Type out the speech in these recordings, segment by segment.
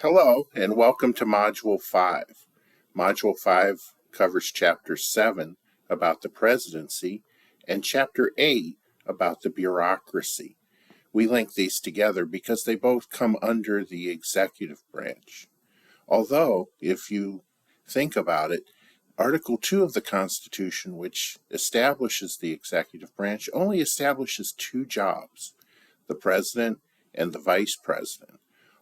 Hello, and welcome to Module 5. Module 5 covers Chapter 7 about the presidency and Chapter 8 about the bureaucracy. We link these together because they both come under the executive branch. Although, if you think about it, Article 2 of the Constitution, which establishes the executive branch, only establishes two jobs, the president and the vice president.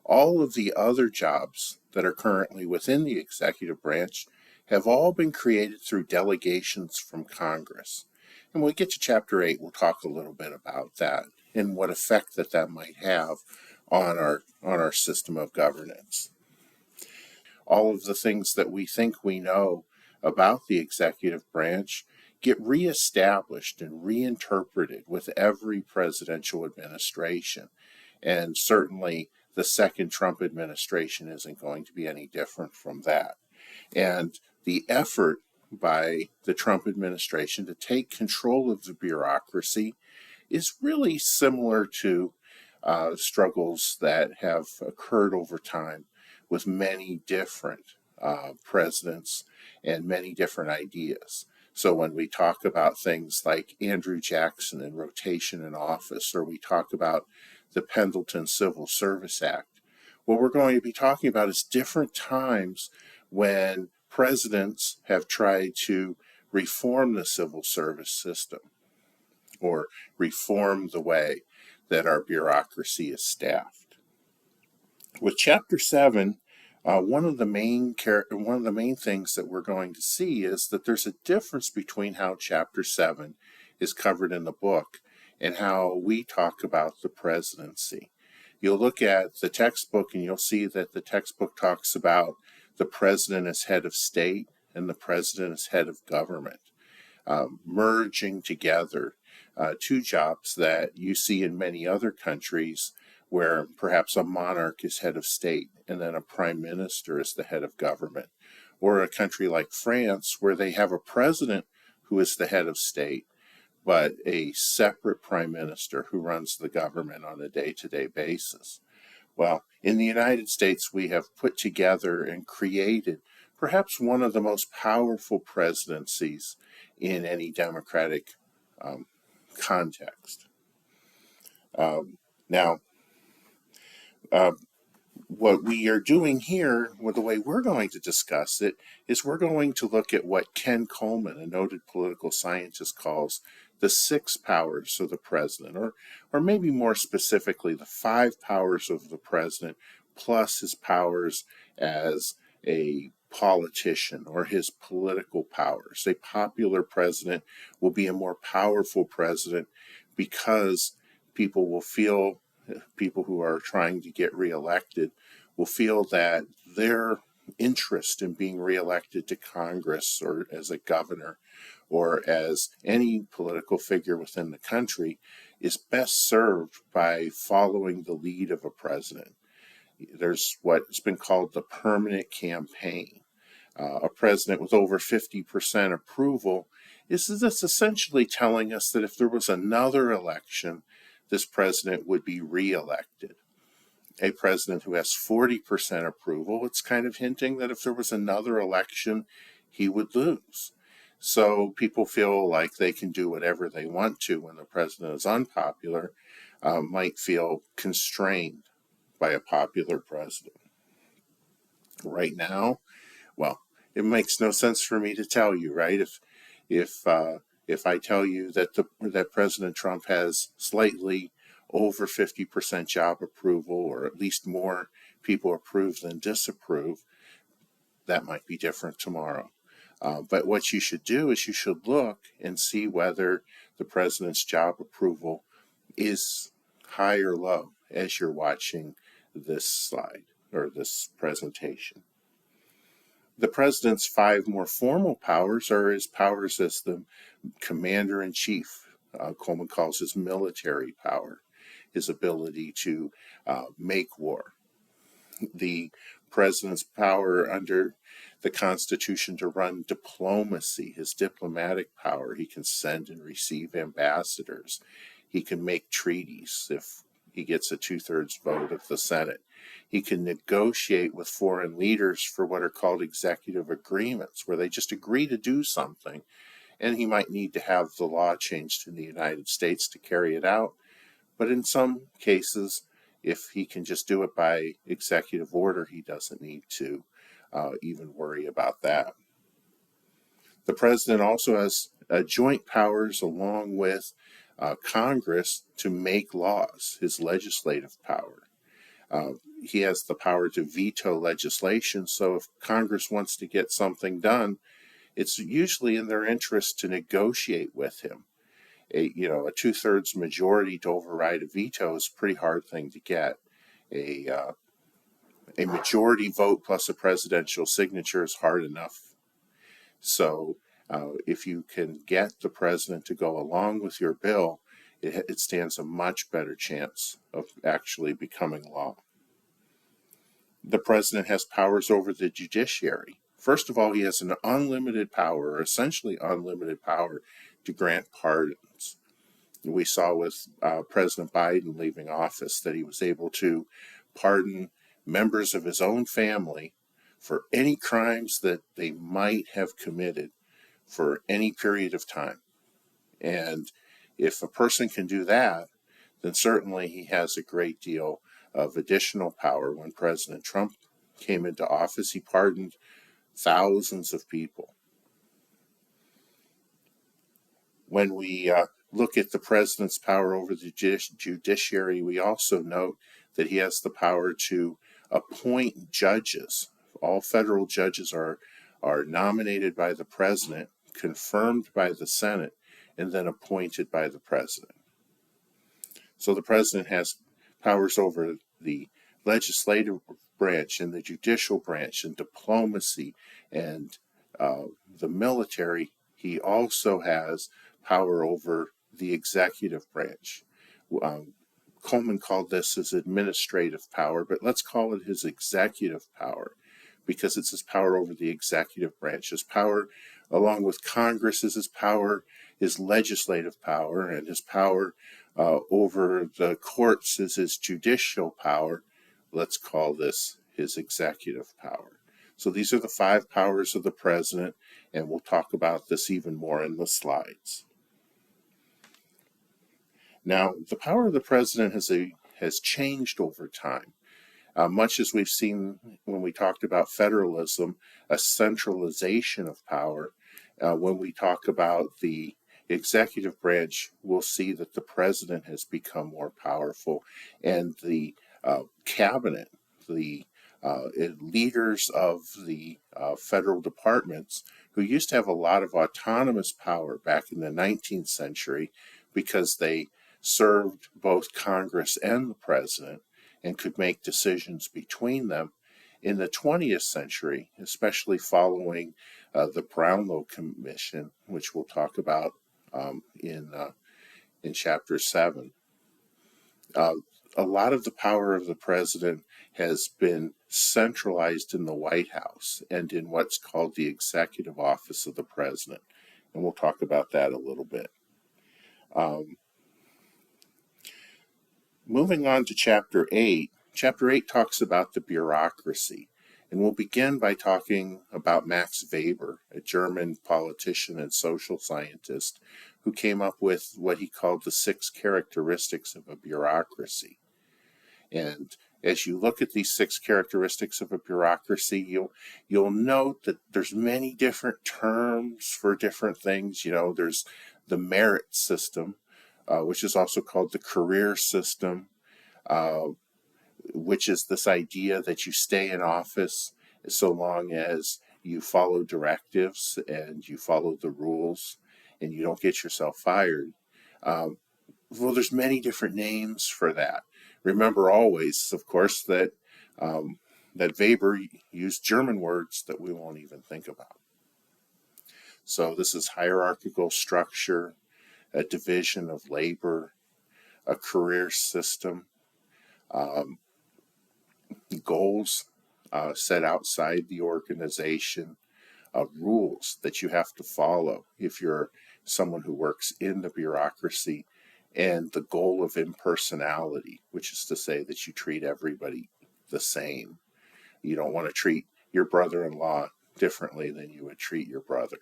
All of the other jobs that are currently within the executive branch have all been created through delegations from Congress. And when we get to Chapter 8, we'll talk a little bit about that and what effect that might have on our system of governance. All of the things that we think we know about the executive branch get reestablished and reinterpreted with every presidential administration. And certainly the second Trump administration isn't going to be any different from that. And the effort by the Trump administration to take control of the bureaucracy is really similar to struggles that have occurred over time with many different presidents and many different ideas. So when we talk about things like Andrew Jackson and rotation in office, or we talk about the Pendleton Civil Service Act, what we're going to be talking about is different times when presidents have tried to reform the civil service system or reform the way that our bureaucracy is staffed. With Chapter 7, one of the main things that we're going to see is that there's a difference between how Chapter 7 is covered in the book and how we talk about the presidency. You'll look at the textbook and you'll see that the textbook talks about the president as head of state and the president as head of government, merging together two jobs that you see in many other countries where perhaps a monarch is head of state and then a prime minister is the head of government, or a country like France where they have a president who is the head of state, but a separate prime minister who runs the government on a day-to-day basis. Well, in the United States, we have put together and created perhaps one of the most powerful presidencies in any democratic context. Now, what we are doing here, the way we're going to discuss it, is we're going to look at what Ken Coleman, a noted political scientist, calls the 6 powers of the president, or maybe more specifically, the 5 powers of the president, plus his powers as a politician or his political powers. A popular president will be a more powerful president because people who are trying to get reelected will feel that their interest in being reelected to Congress or as a governor or as any political figure within the country is best served by following the lead of a president. There's what's been called the permanent campaign. A president with over 50% approval is essentially telling us that if there was another election, this president would be reelected. A president who has 40% approval, it's kind of hinting that if there was another election, he would lose. So people feel like they can do whatever they want to when the president is unpopular, might feel constrained by a popular president. Right now, well, it makes no sense for me to tell you, right? If I tell you that President Trump has slightly over 50% job approval, or at least more people approve than disapprove, that might be different tomorrow. But what you should do is you should look and see whether the president's job approval is high or low as you're watching this slide or this presentation. The president's 5 more formal powers are his powers as the commander-in-chief. Coleman calls his military power, his ability to make war. The president's power under the Constitution to run diplomacy, his diplomatic power. He can send and receive ambassadors. He can make treaties if he gets a 2/3 vote of the Senate. He can negotiate with foreign leaders for what are called executive agreements, where they just agree to do something, and he might need to have the law changed in the United States to carry it out. But in some cases, if he can just do it by executive order, he doesn't need to even worry about that. The president also has joint powers along with Congress to make laws, his legislative power. He has the power to veto legislation, so if Congress wants to get something done, it's usually in their interest to negotiate with him. A 2/3 majority to override a veto is a pretty hard thing to get. A majority vote plus a presidential signature is hard enough. So if you can get the president to go along with your bill, it stands a much better chance of actually becoming law. The president has powers over the judiciary. First of all, he has an unlimited power, or essentially unlimited power, to grant pardons. We saw with President Biden leaving office that he was able to pardon members of his own family for any crimes that they might have committed for any period of time. And if a person can do that, then certainly he has a great deal of additional power. When President Trump came into office, he pardoned thousands of people. When we look at the president's power over the judiciary, we also note that he has the power to appoint judges. All federal judges are nominated by the president, confirmed by the Senate, and then appointed by the president. So the president has powers over the legislative branch and the judicial branch and diplomacy and the military. He also has power over the executive branch. Coleman called this his administrative power, but let's call it his executive power, because it's his power over the executive branch. His power, along with Congress, is his power, his legislative power, and his power over the courts is his judicial power. Let's call this his executive power. So these are the 5 powers of the president, and we'll talk about this even more in the slides. Now, the power of the president has changed over time. Much as we've seen when we talked about federalism, a centralization of power. When we talk about the executive branch, we'll see that the president has become more powerful, and the cabinet, the leaders of the federal departments, who used to have a lot of autonomous power back in the 19th century because they served both Congress and the president and could make decisions between them. In the 20th century, especially following the Brownlow Commission, which we'll talk about in Chapter 7, a lot of the power of the president has been centralized in the White House and in what's called the executive office of the president. And we'll talk about that a little bit. Moving on to Chapter 8, Chapter 8 talks about the bureaucracy. And we'll begin by talking about Max Weber, a German politician and social scientist who came up with what he called the 6 characteristics of a bureaucracy. And as you look at these 6 characteristics of a bureaucracy, you'll note that there's many different terms for different things. There's the merit system, which is also called the career system, which is this idea that you stay in office so long as you follow directives and you follow the rules and you don't get yourself fired. Well, there's many different names for that. Remember always, of course, that Weber used German words that we won't even think about. So this is hierarchical structure, a division of labor, a career system, goals set outside the organization, rules that you have to follow if you're someone who works in the bureaucracy, and the goal of impersonality, which is to say that you treat everybody the same. You don't want to treat your brother-in-law differently than you would treat your brother.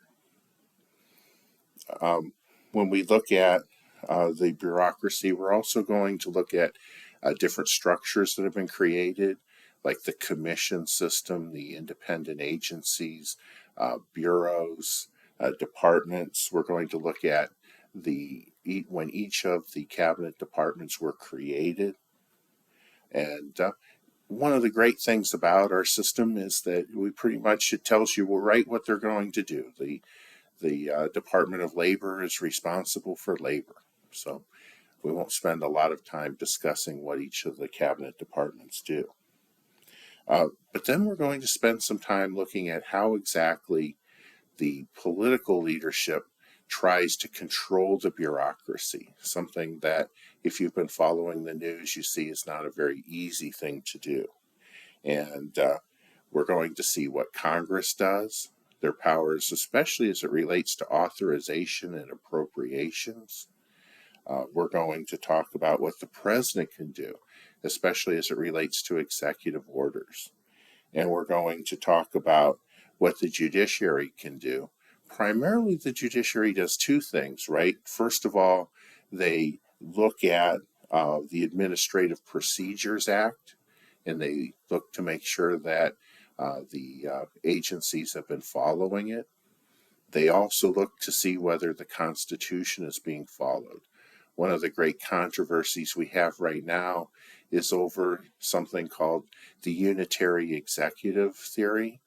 When we look at the bureaucracy, we're also going to look at different structures that have been created, like the commission system, the independent agencies, bureaus, departments. We're going to look at when each of the cabinet departments were created. And one of the great things about our system is that we pretty much, it tells you right what they're going to do. The Department of Labor is responsible for labor. So we won't spend a lot of time discussing what each of the cabinet departments do. But then we're going to spend some time looking at how exactly the political leadership tries to control the bureaucracy, something that, if you've been following the news, you see is not a very easy thing to do. And we're going to see what Congress does, their powers, especially as it relates to authorization and appropriations. We're going to talk about what the president can do, especially as it relates to executive orders. And we're going to talk about what the judiciary can do. Primarily, the judiciary does two things, right? First of all, they look at the Administrative Procedures Act, and they look to make sure that the agencies have been following it. They also look to see whether the Constitution is being followed. One of the great controversies we have right now is over something called the unitary executive theory.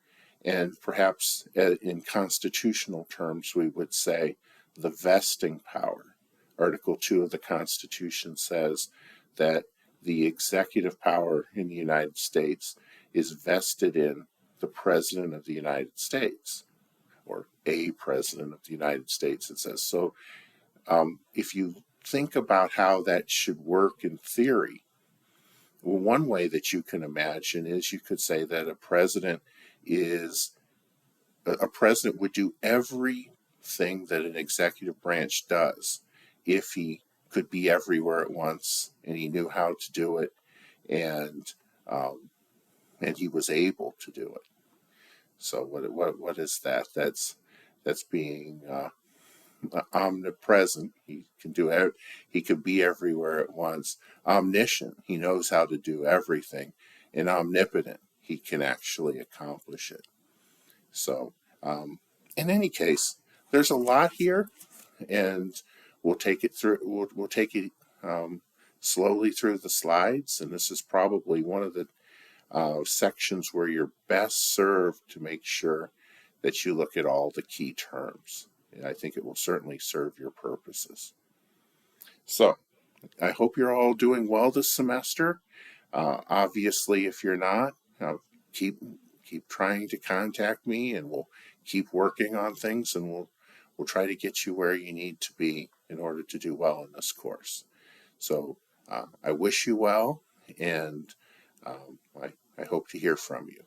And perhaps in constitutional terms, we would say the vesting power. Article 2 of the Constitution says that the executive power in the United States is vested in the President of the United States, or a President of the United States, it says. So if you think about how that should work in theory, well, one way that you can imagine is you could say that a president would do everything that an executive branch does if he could be everywhere at once and he knew how to do it, and he was able to do it. So what is that? That's being omnipresent. He could be everywhere at once. Omniscient, he knows how to do everything. And omnipotent, he can actually accomplish it. So in any case, there's a lot here, and we'll take it through. We'll take it slowly through the slides, and this is probably one of the sections where you're best served to make sure that you look at all the key terms. I think it will certainly serve your purposes. So I hope you're all doing well this semester. Obviously, if you're not, keep trying to contact me, and we'll keep working on things, and we'll try to get you where you need to be in order to do well in this course. So I wish you well, and I hope to hear from you.